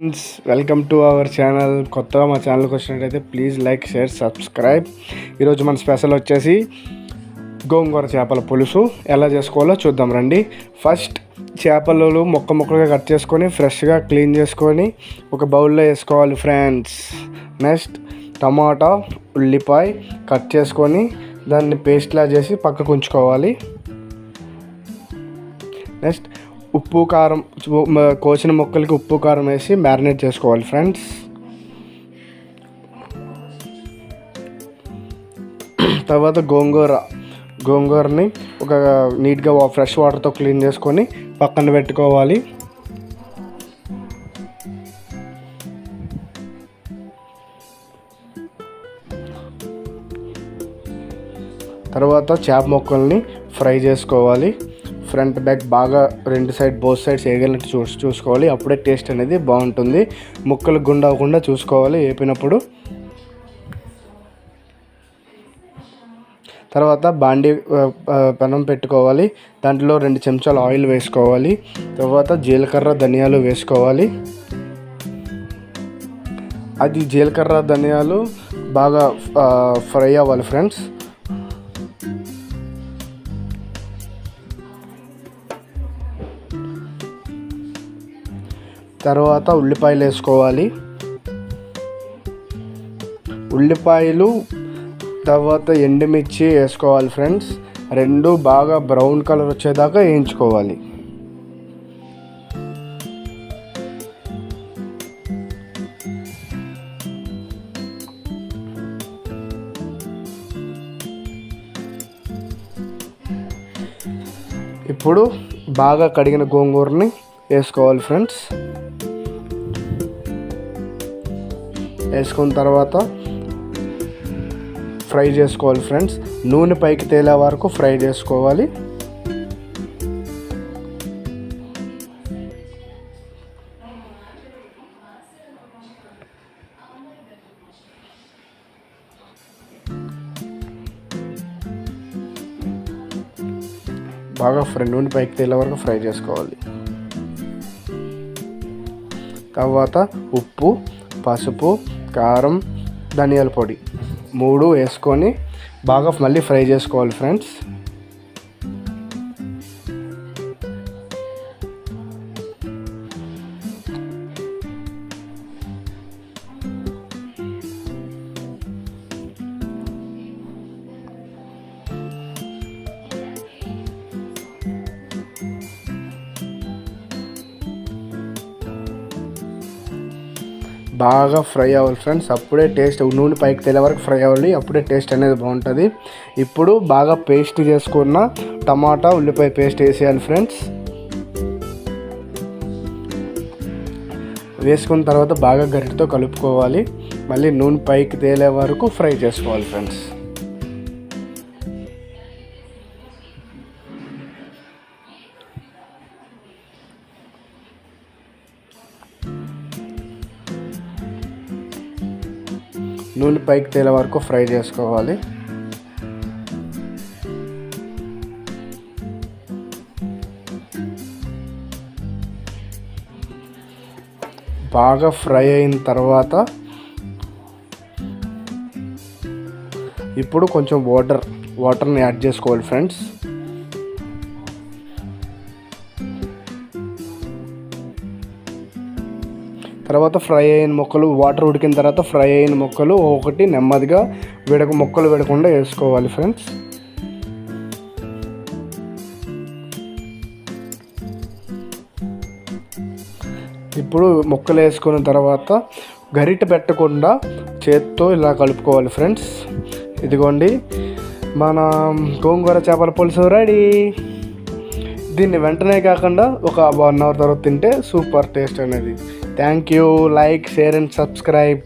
Friends, welcome to our channel. కొత్తగా మా ఛానల్కి వచ్చినట్టయితే ప్లీజ్ లైక్, షేర్, సబ్స్క్రైబ్. ఈరోజు మన స్పెషల్ వచ్చేసి గోంగూర చేపల పులుసు ఎలా చేసుకోవాలో చూద్దాం రండి. ఫస్ట్ చేపలు ముక్కలుగా కట్ చేసుకొని ఫ్రెష్గా క్లీన్ చేసుకొని ఒక బౌల్లో వేసుకోవాలి ఫ్రెండ్స్. నెక్స్ట్ టమాటా, ఉల్లిపాయ కట్ చేసుకొని దాన్ని పేస్ట్లా చేసి పక్కకు ఉంచుకోవాలి. నెక్స్ట్ ఉప్పు కారం, కోసిన ముక్కలకి ఉప్పు కారం వేసి మ్యారినేట్ చేసుకోవాలి ఫ్రెండ్స్. తర్వాత గోంగూరని ఒక నీట్గా ఫ్రెష్ వాటర్తో క్లీన్ చేసుకొని పక్కన పెట్టుకోవాలి. తర్వాత చేప ముక్కల్ని ఫ్రై చేసుకోవాలి. ఫ్రంట్ బ్యాక్ బాగా రెండు సైడ్ బోత్ సైడ్స్ వేగలినట్టు చూసుకోవాలి. అప్పుడే టేస్ట్ అనేది బాగుంటుంది. ముక్కలు గుండవకుండా చూసుకోవాలి వేపినప్పుడు. తర్వాత బాండీ పెనం పెట్టుకోవాలి. దాంట్లో 2 చెంచాలు ఆయిల్ వేసుకోవాలి. తర్వాత జీలకర్ర, ధనియాలు వేసుకోవాలి. అది జీలకర్ర, ధనియాలు బాగా ఫ్రై అవ్వాలి ఫ్రెండ్స్. తర్వాత ఉల్లిపాయలు వేసుకోవాలి. ఉల్లిపాయలు తర్వాత ఎండుమిర్చి వేసుకోవాలి ఫ్రెండ్స్. 2 బాగా బ్రౌన్ కలర్ వచ్చేదాకా వేయించుకోవాలి. ఇప్పుడు బాగా కడిగిన గోంగూరని వేసుకోవాలి ఫ్రెండ్స్. వేసుకున్న తర్వాత ఫ్రై చేసుకోవాలి ఫ్రెండ్స్. నూనె పైకి తేలే వరకు ఫ్రై చేసుకోవాలి. బాగా నూనె పైకి తేలే వరకు ఫ్రై చేసుకోవాలి. తర్వాత ఉప్పు, పసుపు, కారం, ధనియాల పొడి 3 వేసుకొని బాగా మళ్ళీ ఫ్రై చేసుకోవాలి ఫ్రెండ్స్. బాగా ఫ్రై అవ్వాలి ఫ్రెండ్స్. అప్పుడే టేస్ట్, నూనె పైకి తేలే వరకు ఫ్రై అవ్వాలి. అప్పుడే టేస్ట్ అనేది బాగుంటుంది. ఇప్పుడు బాగా పేస్ట్ చేసుకున్న టమాటా, ఉల్లిపాయ పేస్ట్ వేసేయాలి ఫ్రెండ్స్. వేసుకున్న తర్వాత బాగా గరిటెతో కలుపుకోవాలి. మళ్ళీ నూనె పైకి తేలే వరకు ఫ్రై చేసుకోవాలి ఫ్రెండ్స్. నూనె పైకి తేలే వరకు ఫ్రై చేసుకోవాలి. బాగా ఫ్రై అయిన తర్వాత ఇప్పుడు కొంచెం వాటర్ని యాడ్ చేసుకోవాలి ఫ్రెండ్స్. తర్వాత ఫ్రై అయిన ముక్కలు, వాటర్ ఉడికిన తర్వాత ఫ్రై అయిన ముక్కలు ఒకటి నెమ్మదిగా ముక్కలు విడకుండా వేసుకోవాలి ఫ్రెండ్స్. ఇప్పుడు ముక్కలు వేసుకున్న తర్వాత గరిటె పెట్టకుండా చేత్తో ఇలా కలుపుకోవాలి ఫ్రెండ్స్. ఇదిగోండి, మన గోంగూర చేపల పులుసు రెడీ. దీన్ని వెంటనే కాకుండా ఒక 1 అవర్ తర్వాత తింటే సూపర్ టేస్ట్ అనేది. Thank you. Like, share and subscribe.